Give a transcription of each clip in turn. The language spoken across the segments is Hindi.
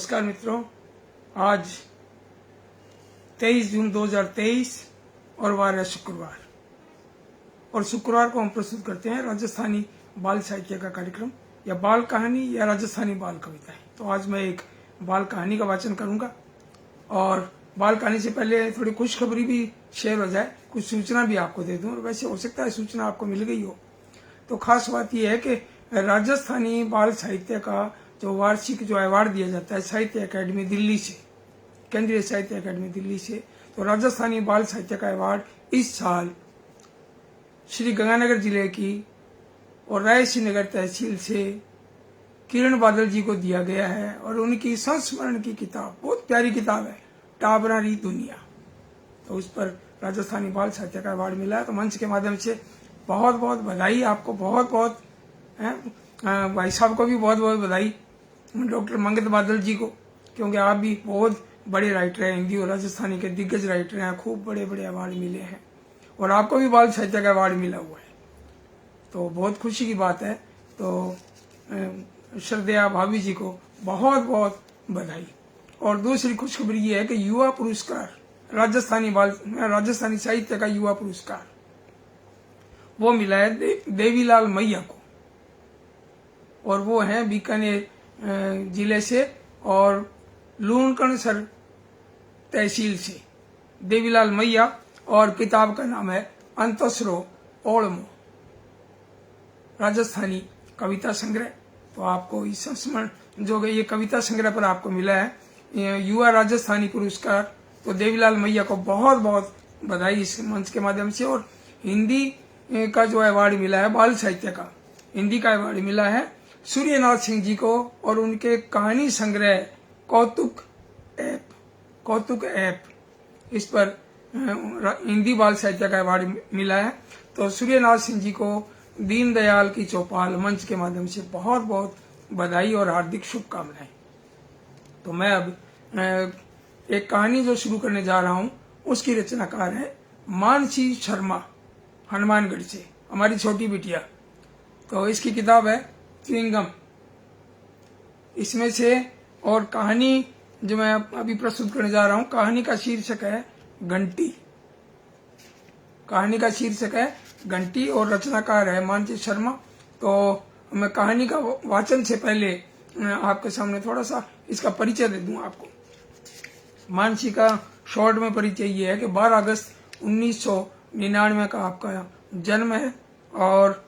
नमस्कार मित्रों, आज 23 जून 2023 और वार है शुक्रवार। और शुक्रवार को हम प्रस्तुत करते हैं राजस्थानी बाल साहित्य का कार्यक्रम, या बाल कहानी या राजस्थानी बाल कविताएं। तो आज मैं एक बाल कहानी का वाचन करूंगा और बाल कहानी से पहले थोड़ी खुशखबरी भी शेयर हो जाए, कुछ सूचना भी आपको दे दूं। और वैसे हो सकता है सूचना आपको मिल गई हो। तो खास बात यह है कि राजस्थानी बाल साहित्य का जो वार्षिक जो अवार्ड दिया जाता है साहित्य अकादमी दिल्ली से, केंद्रीय साहित्य अकादमी दिल्ली से, तो राजस्थानी बाल साहित्य का अवार्ड इस साल श्री गंगानगर जिले की और रायसिंह नगर तहसील से किरण बादल जी को दिया गया है। और उनकी संस्मरण की किताब, बहुत प्यारी किताब है, टाबरारी दुनिया, तो उस पर राजस्थानी बाल साहित्य का अवार्ड मिला है। तो मंच के माध्यम से बहुत बहुत बधाई आपको, बहुत बहुत भाई साहब को भी बहुत बहुत बधाई, डॉक्टर मंगत बादल जी को, क्योंकि आप भी बहुत बड़े राइटर हैं, हिंदी और राजस्थानी के दिग्गज राइटर हैं, खूब बड़े बड़े अवार्ड मिले हैं और आपको भी बाल साहित्य का अवार्ड मिला हुआ है, तो बहुत खुशी की बात है। तो श्रद्धेय भाभी जी को बहुत बहुत बधाई। और दूसरी खुशखबरी ये है कि युवा पुरस्कार, राजस्थानी साहित्य का युवा पुरस्कार वो मिला है देवीलाल मैया को, और वो है बीकानेर जिले से और लूणकणसर तहसील से, देवीलाल मैया। और किताब का नाम है अंतसरो ओळमो, राजस्थानी कविता संग्रह। तो आपको इस संस्मरण जो ये कविता संग्रह पर आपको मिला है युवा राजस्थानी पुरस्कार, तो देवीलाल मैया को बहुत बहुत बधाई इस मंच के माध्यम से। और हिंदी का जो अवार्ड मिला है बाल साहित्य का, हिंदी का अवार्ड मिला है सूर्यनाथ सिंह जी को और उनके कहानी संग्रह कौतुक ऐप, इस पर हिंदी बाल साहित्य का अवार्ड मिला है। तो सूर्यनाथ सिंह जी को दीनदयाल की चौपाल मंच के माध्यम से बहुत बहुत बधाई और हार्दिक शुभकामनाएं। तो मैं अब एक कहानी जो शुरू करने जा रहा हूं, उसकी रचनाकार है मानसी शर्मा, हनुमानगढ़ से, हमारी छोटी बिटिया। तो इसकी किताब है च्युइंगम, इसमें से। और कहानी जो मैं अभी प्रस्तुत करने जा रहा हूं, कहानी का शीर्षक है घंटी, कहानी का शीर्षक है घंटी और रचनाकार है मानसी शर्मा। तो मैं कहानी का वाचन से पहले आपके सामने थोड़ा सा इसका परिचय दे दूं आपको। मानसी का शॉर्ट में परिचय ये है कि 12 अगस्त 1999 का आपका जन्म है और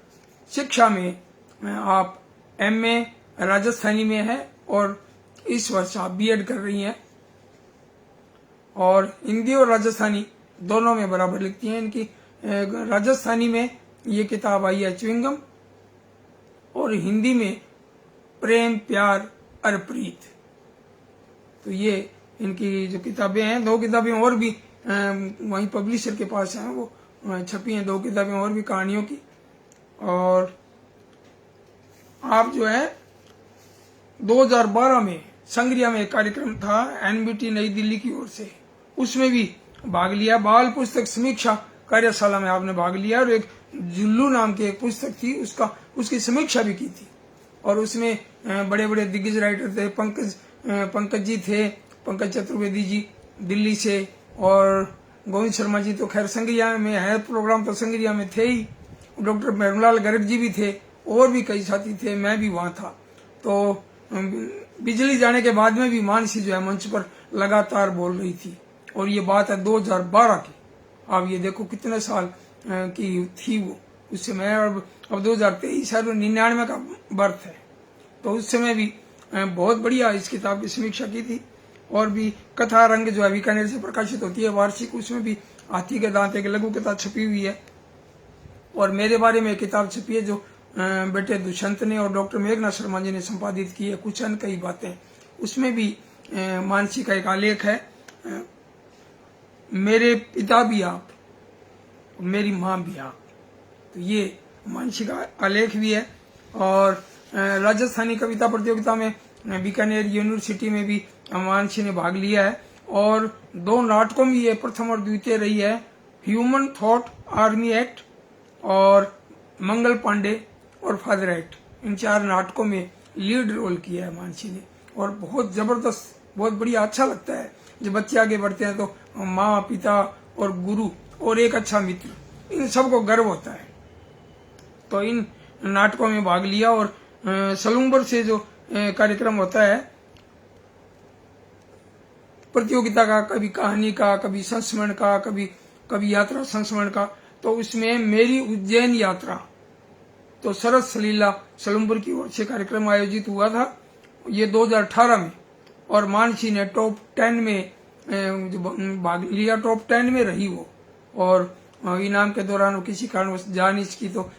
शिक्षा में आप एमए राजस्थानी में है और इस वर्ष आप बीएड कर रही हैं। और हिंदी और राजस्थानी दोनों में बराबर लिखती हैं। इनकी राजस्थानी में ये किताब आई है च्युइंगम, और हिंदी में प्रेम प्यार अर्प्रीत। तो ये इनकी जो किताबें हैं, 2 किताबें और भी वहीं पब्लिशर के पास हैं, वो छपी हैं 2 किताबें और भी कहानियों की। और आप जो है 2012 में संग्रिया में एक कार्यक्रम था एनबीटी नई दिल्ली की ओर से, उसमें भी भाग लिया। बाल पुस्तक समीक्षा कार्यशाला में आपने भाग लिया और एक जुल्लू नाम की एक पुस्तक थी, उसकी समीक्षा भी की थी। और उसमें बड़े बड़े दिग्गज राइटर थे, पंकज जी थे, पंकज चतुर्वेदी जी दिल्ली से, और गोविंद शर्मा जी तो खैर संग्रिया में है, प्रोग्राम तो संग्रिया में थे ही, डॉक्टर मेरुलाल गर्ग जी भी थे, और भी कई साथी थे, मैं भी वहां था। तो बिजली जाने के बाद में भी मानसी जो है मंच पर लगातार बोल रही थी, और ये बात है 2012 की। अब ये देखो कितने साल की थी वो उस समय, और अब 2023 है, 99 का बर्थ है। तो उस समय भी बहुत बढ़िया इस किताब की समीक्षा की थी। और भी कथा रंग जो है बीकानेर से प्रकाशित होती है वार्षिक, उसमें भी हाथी के दांत एक लघु किताब छपी हुई है। और मेरे बारे में एक किताब छपी है जो बेटे दुष्यंत ने और डॉक्टर मेघना शर्मा जी ने संपादित की है, कुछ कई बातें। उसमें भी मानसी का एक आलेख है, मेरे पिता भी आप, मेरी माँ भी आप। तो ये मानसी का आलेख भी है। और राजस्थानी कविता प्रतियोगिता में बीकानेर यूनिवर्सिटी में भी मानसी ने भाग लिया है, और 2 नाटकों में ये प्रथम और द्वितीय रही है, ह्यूमन थॉट आर्मी एक्ट और मंगल पांडे और फादर एक्ट, इन 4 नाटकों में लीड रोल किया है मानसी ने। और बहुत जबरदस्त, बहुत बढ़िया, अच्छा लगता है जब बच्चे आगे बढ़ते हैं तो माँ, पिता और गुरु और एक अच्छा मित्र, इन सबको गर्व होता है। तो इन नाटकों में भाग लिया और सलूम्बर से जो कार्यक्रम होता है प्रतियोगिता का, कभी कहानी का, कभी संस्मरण का, कभी यात्रा संस्मरण का, तो उसमें मेरी उज्जैन यात्रा तो सरस सलीला सलूम्बर की ओर से कार्यक्रम आयोजित हुआ था ये 2018 में, और मानसी ने टॉप 10 में भाग लिया, टॉप 10 में रही वो। और इनाम के दौरान वो किसी कारण जा नहीं सकी, तो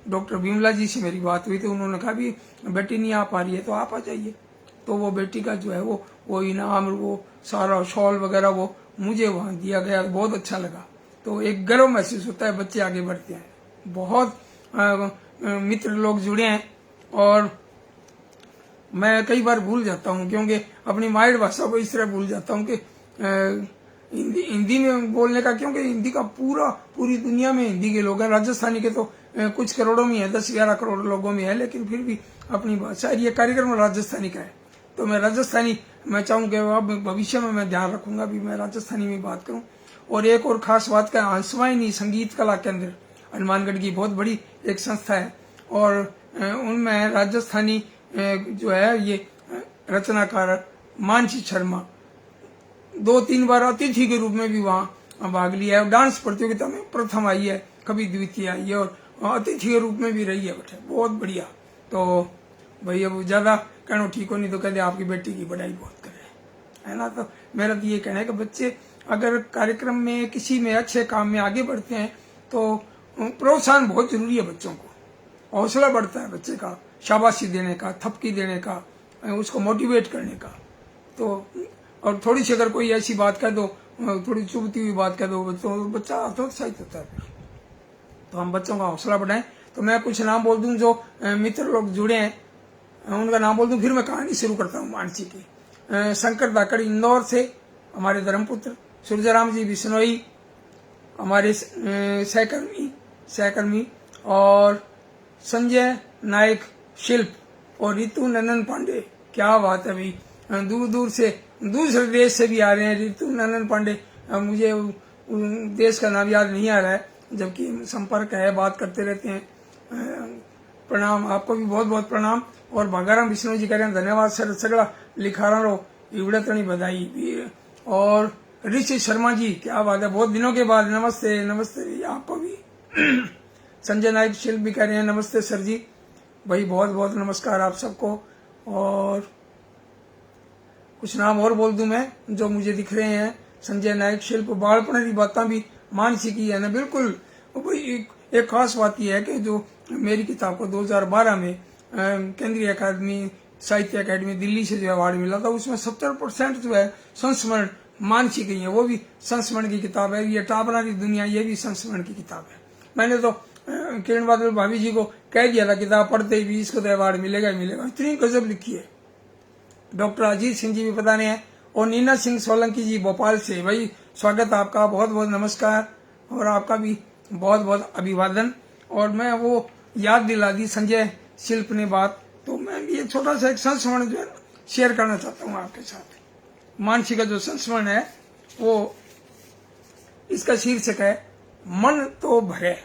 डॉक्टर विमला जी से मेरी बात हुई तो उन्होंने कहा भी बेटी नहीं आ पा रही है तो आप आ जाइए। तो वो बेटी का जो है वो इनाम, वो सारा शॉल वगैरह वो मुझे वहां दिया गया, बहुत अच्छा लगा। तो एक गर्व महसूस होता है, बच्चे आगे बढ़ते हैं। बहुत मित्र लोग जुड़े हैं और मैं कई बार भूल जाता हूँ क्योंकि अपनी मातृभाषा को इस तरह भूल जाता हूँ कि हिंदी में बोलने का, क्योंकि हिंदी का पूरी दुनिया में हिंदी के लोग हैं। राजस्थानी के तो कुछ करोड़ों में है, 10-11 करोड़ लोगों में है, लेकिन फिर भी अपनी भाषा, ये कार्यक्रम राजस्थानी का है तो मैं राजस्थानी, मैं चाहूँ कि अब भविष्य में मैं ध्यान रखूंगा भी मैं राजस्थानी में बात करूँ। और एक और खास बात का, हंसवाहिनी संगीत कला केंद्र हनुमानगढ़ की बहुत बड़ी एक संस्था है और उनमें राजस्थानी जो है ये रचनाकार मानसी शर्मा 2-3 बार अतिथि के रूप में भी वहां भाग लिया है। डांस प्रतियोगिता में प्रथम आई है, कभी द्वितीय आई है और अतिथि के रूप में भी रही है बेटे, बहुत बढ़िया। तो भाई अब ज्यादा कहना ठीक हो, नहीं तो कहते आपकी बेटी की बढ़ाई बहुत करे, है ना। तो मेरा तो ये कहना है कि बच्चे अगर कार्यक्रम में किसी में अच्छे काम में आगे बढ़ते हैं तो प्रोत्साहन बहुत जरूरी है। बच्चों को हौसला बढ़ता है बच्चे का, शाबाशी देने का, थपकी देने का, उसको मोटिवेट करने का। तो और थोड़ी सी अगर कोई ऐसी बात कह दो, थोड़ी चुभती हुई बात कह दो तो बच्चा हतोत्साहित होता है। तो हम बच्चों का हौसला बढ़ाएं। तो मैं कुछ नाम बोल दूं जो मित्र लोग जुड़े हैं, उनका नाम बोल दूं, फिर मैं कहानी शुरू करता हूँ मानसी की। शंकर धाकड़ इंदौर से हमारे धर्मपुत्र, सूर्यराम जी बिश्नोई हमारे सहकर्मी, और संजय नायक शिल्प और रितु नंदन पांडे। क्या बात है भाई, दूर दूर से, दूसरे देश से भी आ रहे हैं। रितु नंदन पांडे, मुझे देश का नाम याद नहीं आ रहा है, जबकि संपर्क है, बात करते रहते हैं। प्रणाम, आपको भी बहुत बहुत प्रणाम। और भागाराम विष्णु जी कह रहे हैं धन्यवाद सर, सगड़ा लिखारा रो इवड़तनी बधाई। और ऋषि शर्मा जी, क्या बात है, बहुत दिनों के बाद, नमस्ते नमस्ते आपको भी। संजय नायक शिल्प भी कह रहे हैं नमस्ते सर जी, भाई बहुत बहुत नमस्कार आप सबको। और कुछ नाम और बोल दूं मैं जो मुझे दिख रहे हैं। संजय नायक शिल्प, बालपण की बातें भी मानसी की है ना, बिल्कुल। एक खास बात यह है कि जो मेरी किताब को 2012 में केंद्रीय अकादमी, साहित्य अकादमी दिल्ली से जो अवार्ड मिला था, उसमें 70% जो है संस्मरण मानसी की है, वो भी संस्मरण की किताब है। ये टापरा की दुनिया, ये भी संस्मरण की किताब है। मैंने तो किरण बादल भाभी जी को कह दिया था किताब पढ़ते ही भी इसको तो अवार्ड मिलेगा ही मिलेगा, इतनी गजब लिखी है। डॉक्टर अजीत सिंह जी भी बताने हैं, और नीना सिंह सोलंकी जी भोपाल से, भाई स्वागत आपका, बहुत बहुत नमस्कार, और आपका भी बहुत बहुत अभिवादन। और मैं वो याद दिला दी संजय शिल्प ने बात, तो मैं ये छोटा सा एक संस्मरण जो है शेयर करना चाहता हूँ आपके साथ। मानसी का जो संस्मरण है वो, इसका शीर्षक है मन तो भरे।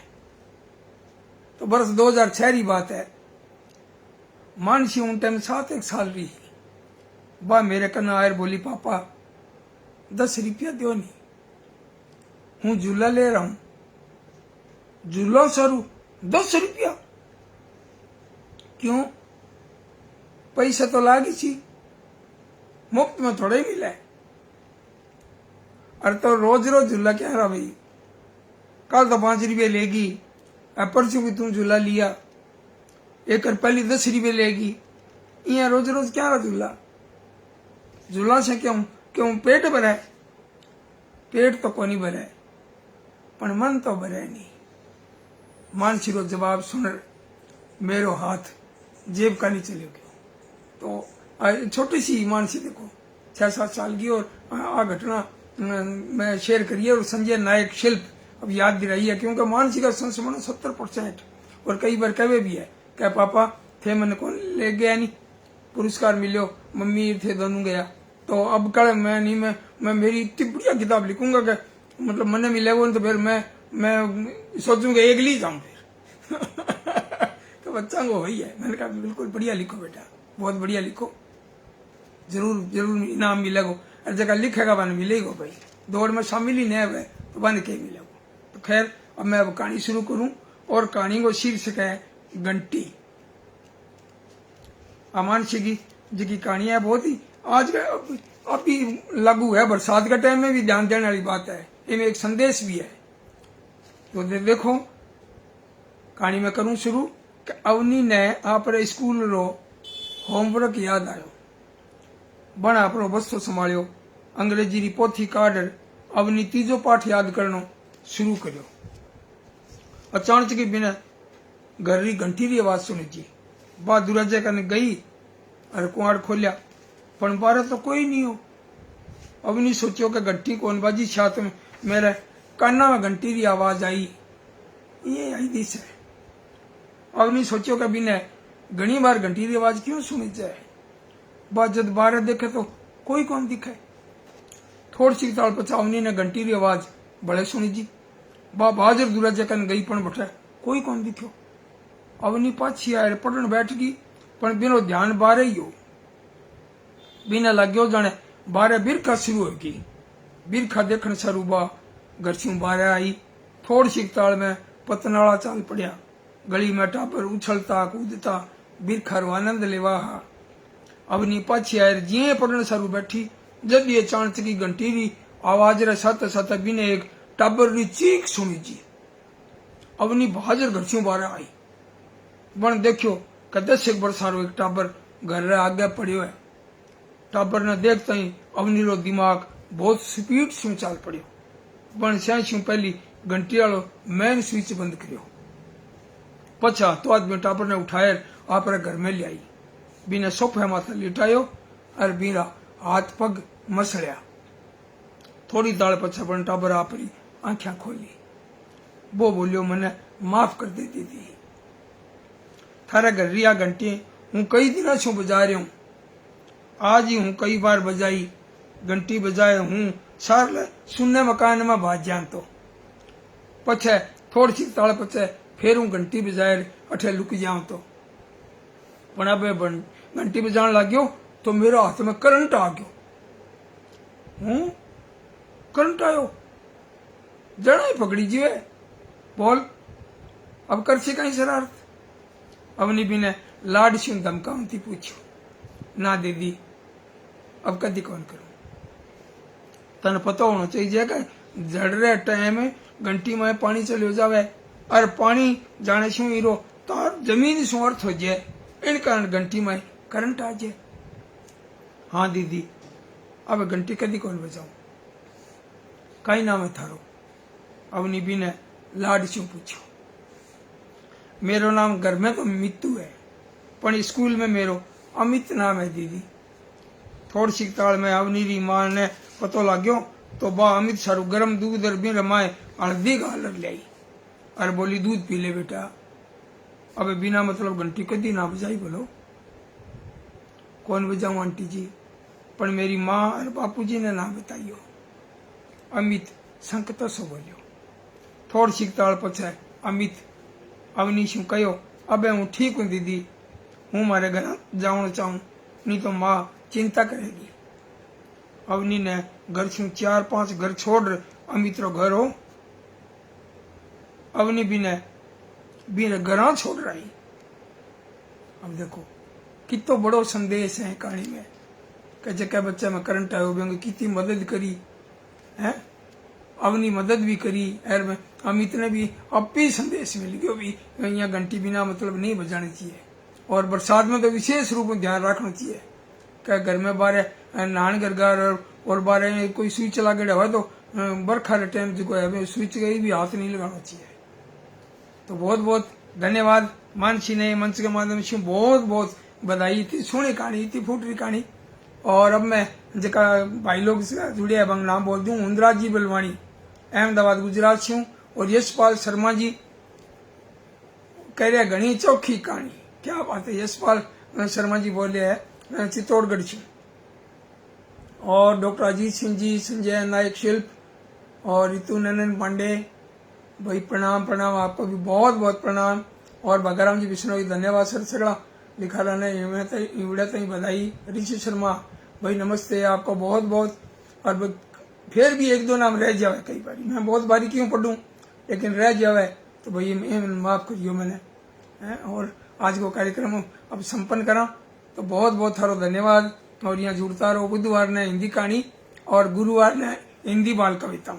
तो वर्ष 2006 की बात है। मानसी उन टाइम 7 साल रही, बा मेरे कन्ना आयर बोली पापा 10 रुपया दो नहीं, हूं झूला ले रहा हूं। झूला सारू 10 रुपया क्यों, पैसा तो लागी सी, मुफ्त में थोड़ा ही मिला है। अरे तो रोज रोज झूला क्या रहा भाई, कल तो 5 रुपये लेगी, परसों भी तुम झूला लिया, एक पहले 10 रुपये लेगी, यहाँ रोज रोज क्या रहा झूला। झूला से क्यों पेट भरा है, पेट तो कोनी भरा है पर मन तो भरा है नहीं। मानसी रो जवाब सुन मेरो हाथ जेब का नहीं चले गयो। तो छोटी सी मानसी देखो 6-7 साल की, और आ घटना मैं शेयर करिए। और संजय नायक शिल्प अब याद दिलाई है, क्योंकि मानसी का संस्मरण 70%, और कई बार कहे भी है क्या पापा थे मन को ले गया नहीं, पुरस्कार मिलो, मम्मी थे दोनों गया। तो अब कल मैं नहीं, मैं मेरी इतनी बढ़िया किताब लिखूंगा कि मतलब मन मिलेगा तो फिर मैं सोचूंगा एक ली जाऊं फिर। तो बच्चा को वही है, मैंने कहा बिल्कुल बढ़िया लिखो बेटा, बहुत बढ़िया लिखो, जरूर जरूर इनाम मिलेगा। हर जगह लिखेगा बन मिलेगा भाई, दौड़ में शामिल ही नहीं हुए तो बन के मिलेगा। तो खैर अब मैं अब कहानी शुरू करूं, और कहानी को शीर्षक है घंटी। अमान सिंह जी की कहानी है, बहुत ही आज अभी लागू है, बरसात के टाइम में भी ध्यान देने वाली बात है, इनमें एक संदेश भी है। तो देखो कहानी में करूं शुरू कि अवनी ने आप स्कूल रो होमवर्क याद आयो, बण आपरो बस्तो संभाळ्यो, अंग्रेजी री पोथी काढ अवनी तीजो पाठ याद करनो शुरू कर्यो। अचानक की बिना घर री घंटी री आवाज सुनी थी। बा दुराजे कने गई और कुआड़ खोलिया, पण बारे तो कोई नहीं हो। अवनी सोचियो कि घंटी कौन बाजी, छात में मेरे काना में घंटी री आवाज आई, ये आई दिस है। अवनी सोचियो कि बिना घनी बार घंटी री आवाज क्यों सुनी जाए। बा जब बारे देखे तो कोई कौन दिखे। थोड़ी सी ताल पछा अवनी ने घंटी री आवाज बड़े सुनी जी। बा बहादुर दुराजे कन गई पण बठे कोई कौन दिखो। अवनी पाछी आए पढ़न बैठ गई, पण बिनो ध्यान बारे ही हो। बिना लाग्यो जाने बारे बिरखा शुरू होगी। बिरखा देखने सारू बा घर से बारे आई। थोड़ी सी ताल में पतनाला चाल पड़िया। गली में टापर उछलता कूदता बिरखा रो आनंद लेवा। अवनी पाछी आए जिये पढ़न सारू बैठी, जब ये चांच की घंटी री आवाज रे साथ साथ बिने एक टाबर री चीख सुनी जी। अवनी बहादुर घर से बारे आई, बन देखियो कि 10 वर्षा रो एक टाबर घर रे आगे पड़ियो है। टाबर ने देखता ही अवनी रो दिमाग बहुत स्पीड से चाल पड़ियो। बन स्यासी पहली घंटी वालो मेन स्विच बंद करियो। पछा तो आदमी टाबर ने उठाए आप घर में ले आई। बिना सोफे माथे लिटायो और बीरा हाथ पग मसड़िया। थोड़ी दाल पछा बन टाबर आपरी आंखें खोली। वो बोलियो मने माफ कर दे दीदी, थारे घर रिया घंटी हूँ कई दिनों से बजा रही हूँ। आज ही हूँ कई बार बजाई, घंटी बजाए हूँ सार सुनने मकान में भाज जान। तो पछे थोड़ी सी ताल पछे फिर हूँ घंटी बजाए अठे लुक जाऊं। तो पण अब घंटी बजाने लाग्यो तो मेरे हाथ में करंट आ गयो। हूँ करंट आयो, जड़ा ही पकड़ी जीवे। बोल अब कर सी कहीं शरारत। अवनी भी ने लाड से धमकावती पूछो, ना दीदी अब कदी कौन करूं। तन पता होना चाहिए कि जड़ रहे टाइम घंटी में पानी चलो जावे और पानी जाने से हीरो तार जमीन से अर्थ हो जाए, इन कारण घंटी में करंट आ जाए। हाँ दीदी अब घंटी कदी कौन बजाऊं, कई नाम है थारो। अवनी भी ने लाड से पूछो, मेरो नाम घर में तो मित्तू है, पण स्कूल में मेरो अमित नाम है दीदी। थोड़ी सी ताल में अवनी री मां ने पतो लाग्यो तो बा अमित सारू गरम दूध और बिन रमाए हल्दी गालर ले आई और बोली दूध पी ले बेटा। अब बिना मतलब घंटी कदी ना बजाई। बोलो कौन बजाऊं आंटी जी, पर मेरी माँ और बापूजी ने ना बताइयो। अमित संकट सो बोलियो। थोड़ी सी ताल पछे अमित अवनी शू कहो, अबे हूँ ठीक हूँ दीदी, हूँ मारे घर जाना चाहूं, नहीं तो माँ चिंता करेगी। अवनी ने घर से 4-5 घर छोड़ अमित रो घर हो। अवनी भी ने घर छोड़ रही। अब देखो कितो बड़ो संदेश है कहानी में कि जगह बच्चे में करंट आयो भी कितनी मदद करी है। अवनी मदद भी करी और अमित ने भी अपनी संदेश मिल गयो भी यहाँ घंटी बिना मतलब नहीं बजानी चाहिए। और बरसात में तो विशेष रूप में ध्यान रखना चाहिए कि घर में बारे नहान गरगार और बारे कोई स्विच लगा हुआ तो बरखा के टाइम जो है स्विच का भी हाथ नहीं लगाना चाहिए। तो बहुत बहुत धन्यवाद मानसी ने मंच के माध्यम से बहुत बहुत बधाई। थी सोनी कहानी थी, फूटरी कहानी। और अब मैं जका भाई लोग से जुड़े हैं नाम बोल दूं, हुंदराज जी बलवानी अहमदाबाद गुजरात से हूँ, और यशपाल शर्मा जी कह रहे घनी चौखी कहानी। क्या बात है, यशपाल शर्मा जी बोले है चित्तौड़गढ़ से। और डॉक्टर अजीत सिंह जी, संजय नायक शिल्प और ऋतु नंदन पांडे भाई प्रणाम प्रणाम, आपको भी बहुत बहुत प्रणाम। और भगाराम जी विष्णु धन्यवाद सर सगड़ा लिखा रहने इवड़े तई बधाई। ऋषि शर्मा भाई नमस्ते, आपको बहुत बहुत। और फिर भी एक दो नाम रह जावे कई बार, मैं बहुत बारी क्यों पढ़ूं, लेकिन रह जावे तो भाई माफ करियो मैंने है। और आज को कार्यक्रम अब संपन्न करा तो बहुत बहुत थारो धन्यवाद। और यहाँ जुड़ता रहो। बुधवार ने हिंदी कहानी और गुरुवार ने हिंदी बाल कविता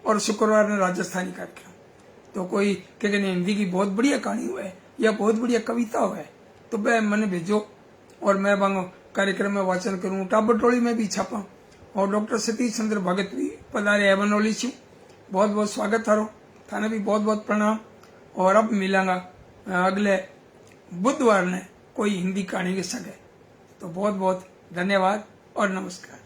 और शुक्रवार ने राजस्थानी कार्यक्रम। तो कोई कहते हिंदी की बहुत बढ़िया कहानी हुआ है या बहुत बढ़िया कविता हुआ है तो वह मैंने भेजो और मैं बांगो कार्यक्रम में वाचन करूँ, टाबर टोली में भी छापा। और डॉक्टर सतीश चंद्र भगत भी पधारे है बनौली छू, बहुत बहुत स्वागत थारो, थाने भी बहुत बहुत प्रणाम। और अब मिलांगा अगले बुधवार ने कोई हिंदी कहानी के संगे। तो बहुत बहुत धन्यवाद और नमस्कार।